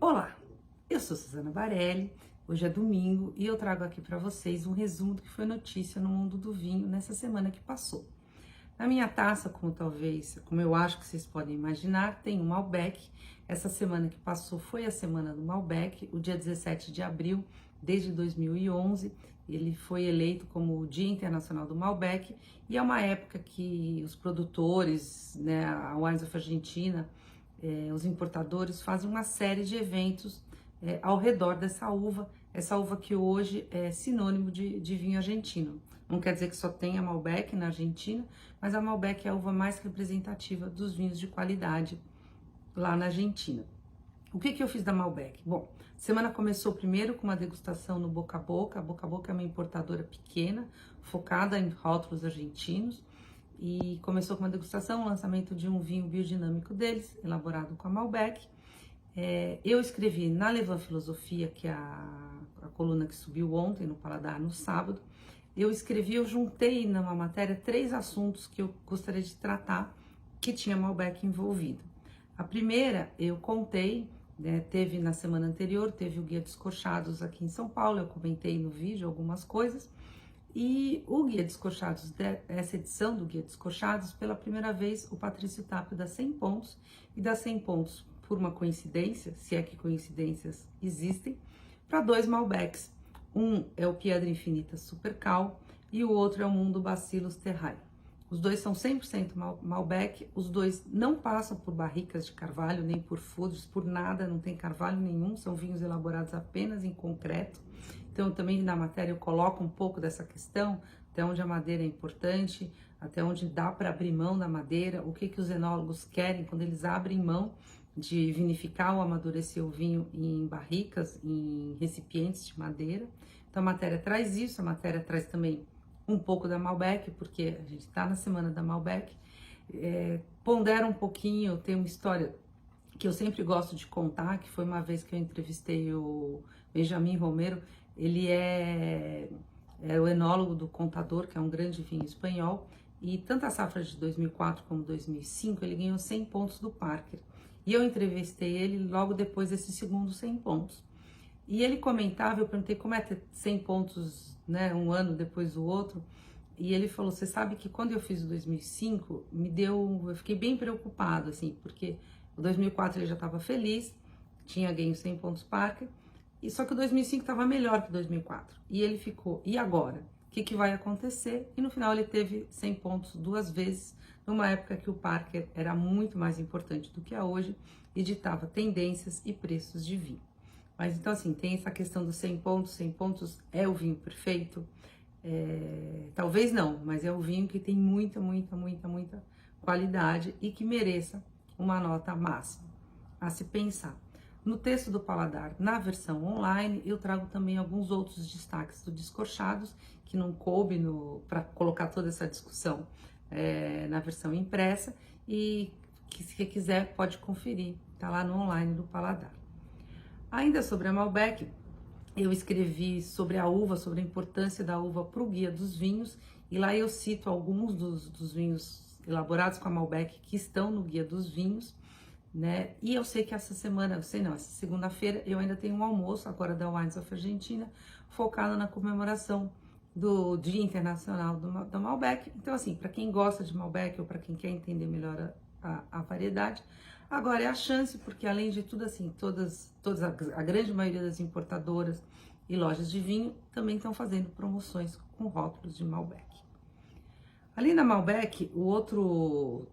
Olá, eu sou Suzana Barelli, hoje é domingo e eu trago aqui para vocês um resumo do que foi notícia no mundo do vinho nessa semana que passou. Na minha taça, como eu acho que vocês podem imaginar, tem um Malbec. Essa semana que passou foi a semana do Malbec, o dia 17 de abril, desde 2011. Ele foi eleito como o Dia Internacional do Malbec e é uma época que os produtores, né, a Wines of Argentina, os importadores fazem uma série de eventos ao redor dessa uva, essa uva que hoje é sinônimo de vinho argentino. Não quer dizer que só tenha Malbec na Argentina, mas a Malbec é a uva mais representativa dos vinhos de qualidade lá na Argentina. O que eu fiz da Malbec? Bom, a semana começou primeiro com uma degustação no Boca a Boca. A Boca a Boca é uma importadora pequena, focada em rótulos argentinos. E começou com uma degustação, o lançamento de um vinho biodinâmico deles, elaborado com a Malbec. Eu escrevi na Levan Filosofia, que é a coluna que subiu ontem no Paladar, no sábado. Eu juntei numa matéria 3 assuntos que eu gostaria de tratar, que tinha Malbec envolvido. A primeira, eu contei, né, teve na semana anterior, teve o Guia Descorchados aqui em São Paulo, eu comentei no vídeo algumas coisas. E o Guia Descorchados, essa edição do Guia Descorchados, pela primeira vez o Patrício Tapio dá 100 pontos, e dá 100 pontos por uma coincidência, se é que coincidências existem, para 2 Malbecs. Um é o Piedra Infinita Super Cal e o outro é o Mundo Bacillus Terrai. Os dois são 100% Malbec, os dois não passam por barricas de carvalho, nem por fudres, por nada, não tem carvalho nenhum, são vinhos elaborados apenas em concreto. Então, também na matéria eu coloco um pouco dessa questão, até onde a madeira é importante, até onde dá para abrir mão da madeira, o que os enólogos querem quando eles abrem mão de vinificar ou amadurecer o vinho em barricas, em recipientes de madeira. Então, a matéria traz isso, a matéria traz também um pouco da Malbec, porque a gente está na semana da Malbec. Pondera um pouquinho, tem uma história que eu sempre gosto de contar, que foi uma vez que eu entrevistei o Benjamin Romero. Ele é o enólogo do Contador, que é um grande vinho espanhol, e tanto a safra de 2004 como 2005, ele ganhou 100 pontos do Parker. E eu entrevistei ele logo depois desses segundos 100 pontos. E ele comentava, eu perguntei como é ter 100 pontos, né, um ano depois do outro, e ele falou, você sabe que quando eu fiz o 2005, eu fiquei bem preocupado, assim, porque o 2004 ele já estava feliz, tinha ganho 100 pontos Parker, e só que o 2005 estava melhor que o 2004. E ele ficou, e agora? O que vai acontecer? E no final ele teve 100 pontos 2 vezes, numa época que o Parker era muito mais importante do que é hoje, e ditava tendências e preços de vinho. Mas então assim, tem essa questão dos 100 pontos é o vinho perfeito? Talvez não, mas é o vinho que tem muita qualidade e que mereça uma nota máxima a se pensar. No texto do Paladar, na versão online, eu trago também alguns outros destaques do Descorchados, que não coube para colocar toda essa discussão na versão impressa, e que se quiser pode conferir, tá lá no online do Paladar. Ainda sobre a Malbec, eu escrevi sobre a uva, sobre a importância da uva para o Guia dos Vinhos, e lá eu cito alguns dos vinhos elaborados com a Malbec que estão no Guia dos Vinhos, né? E eu sei que essa segunda-feira eu ainda tenho um almoço agora da Wines of Argentina, focado na comemoração do Dia Internacional do Malbec. Então, assim, para quem gosta de Malbec ou para quem quer entender melhor a variedade, agora é a chance, porque além de tudo, assim, a grande maioria das importadoras e lojas de vinho também estão fazendo promoções com rótulos de Malbec. Além da Malbec, o outro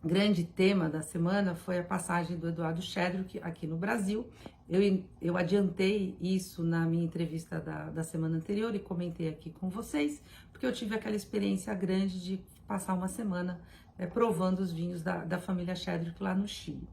grande tema da semana foi a passagem do Eduardo Chedrick aqui no Brasil. Eu adiantei isso na minha entrevista da semana anterior e comentei aqui com vocês, porque eu tive aquela experiência grande de passar uma semana provando os vinhos da família Chedrick lá no Chile.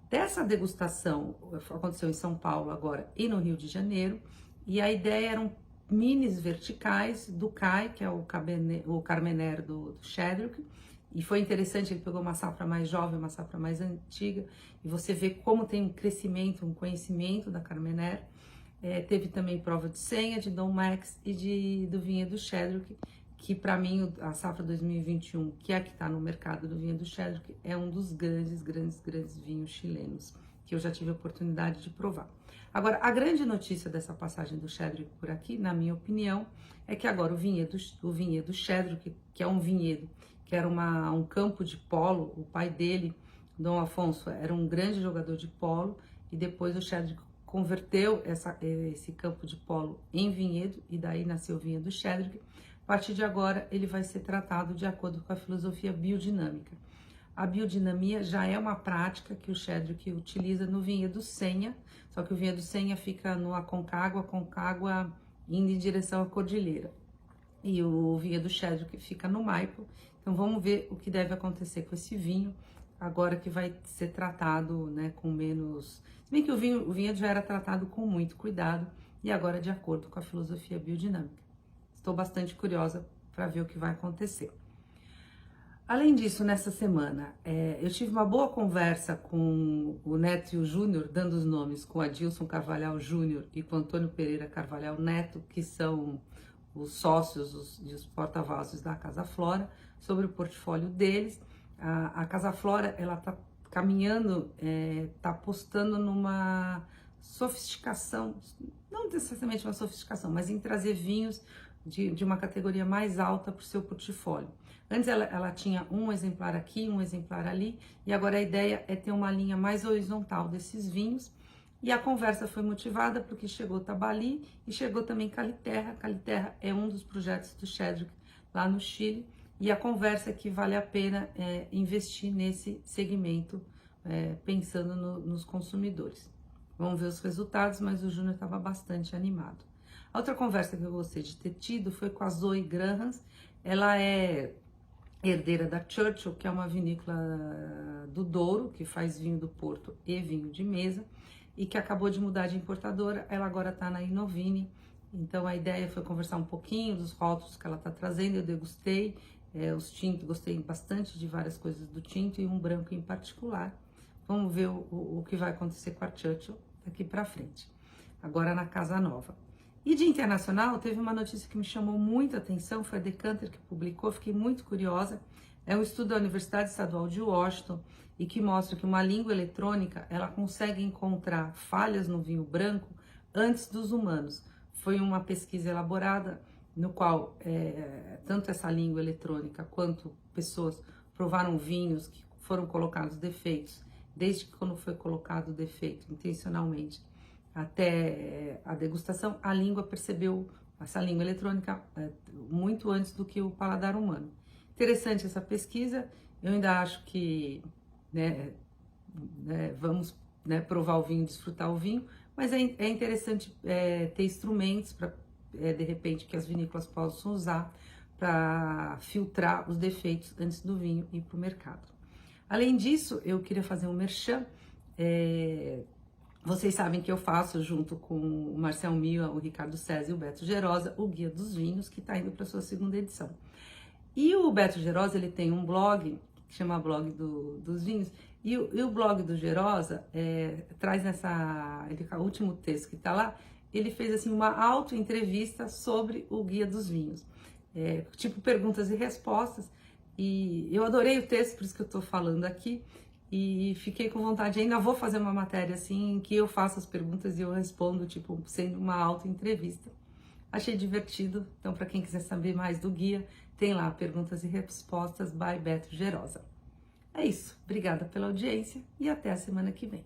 Dessa degustação, aconteceu em São Paulo agora e no Rio de Janeiro, e a ideia eram minis verticais do CAI, que é o Carmener do Chedrick. E foi interessante, ele pegou uma safra mais jovem, uma safra mais antiga, e você vê como tem um crescimento, um conhecimento da Carmener. Teve também prova de senha de Dom Max e do vinhedo Chedrick, que para mim a safra 2021, que é a que está no mercado do vinhedo Chedrick, é um dos grandes vinhos chilenos que eu já tive a oportunidade de provar. Agora, a grande notícia dessa passagem do Chedrick por aqui, na minha opinião, é que agora o vinhedo Chedrick, que é um vinhedo, que era um campo de polo, o pai dele, Dom Afonso, era um grande jogador de polo, e depois o Chedrick converteu esse campo de polo em vinhedo, e daí nasceu o vinhedo Chedrick. A partir de agora, ele vai ser tratado de acordo com a filosofia biodinâmica. A biodinamia já é uma prática que o Chedrick utiliza no vinhedo Senha, só que o vinhedo Senha fica no Aconcagua indo em direção à cordilheira. E o vinhedo Chedrick fica no Maipo. Então vamos ver o que deve acontecer com esse vinho, agora que vai ser tratado, né, com menos... Se bem que o vinhedo já era tratado com muito cuidado, e agora de acordo com a filosofia biodinâmica. Estou bastante curiosa para ver o que vai acontecer. Além disso, nessa semana, eu tive uma boa conversa com o Neto e o Júnior, dando os nomes, com Adilson Carvalhal Júnior e com Antônio Pereira Carvalhal Neto, que são os sócios e os porta-vozes da Casa Flora, sobre o portfólio deles. A Casa Flora, ela está caminhando, está apostando numa sofisticação, não necessariamente uma sofisticação, mas em trazer vinhos de uma categoria mais alta para o seu portfólio. Antes ela tinha um exemplar aqui, um exemplar ali, e agora a ideia é ter uma linha mais horizontal desses vinhos. E a conversa foi motivada porque chegou Tabali e chegou também Caliterra. Caliterra é um dos projetos do Chedrick lá no Chile, e a conversa é que vale a pena investir nesse segmento, pensando nos consumidores. Vamos ver os resultados, mas o Júnior estava bastante animado. A outra conversa que eu gostei de ter tido foi com a Zoe Grahams. Ela é herdeira da Churchill, que é uma vinícola do Douro, que faz vinho do Porto e vinho de mesa, e que acabou de mudar de importadora. Ela agora está na Inovini. Então a ideia foi conversar um pouquinho dos rótulos que ela está trazendo. Eu degustei os tintos, gostei bastante de várias coisas do tinto e um branco em particular. Vamos ver o que vai acontecer com a Churchill daqui para frente, agora na Casa Nova. E de internacional, teve uma notícia que me chamou muita atenção, foi a Decanter que publicou, fiquei muito curiosa. É um estudo da Universidade Estadual de Washington e que mostra que uma língua eletrônica, ela consegue encontrar falhas no vinho branco antes dos humanos. Foi uma pesquisa elaborada no qual tanto essa língua eletrônica quanto pessoas provaram vinhos que foram colocados defeitos, desde que quando foi colocado o defeito intencionalmente até a degustação, a língua percebeu essa língua eletrônica muito antes do que o paladar humano. Interessante essa pesquisa, eu ainda acho que vamos provar o vinho, desfrutar o vinho, mas é interessante ter instrumentos para, de repente, que as vinícolas possam usar para filtrar os defeitos antes do vinho ir para o mercado. Além disso, eu queria fazer um merchan. Vocês sabem que eu faço, junto com o Marcel Mila, o Ricardo César e o Beto Gerosa, o Guia dos Vinhos, que está indo para a sua segunda edição. E o Beto Gerosa, ele tem um blog, que chama Blog dos Vinhos, e o blog do Gerosa traz o último texto que está lá, ele fez assim uma auto-entrevista sobre o Guia dos Vinhos, tipo perguntas e respostas, e eu adorei o texto, por isso que eu estou falando aqui, e fiquei com vontade, ainda vou fazer uma matéria assim, em que eu faço as perguntas e eu respondo, tipo, sendo uma auto-entrevista. Achei divertido, então para quem quiser saber mais do guia, tem lá perguntas e respostas by Beto Gerosa. É isso, obrigada pela audiência e até a semana que vem.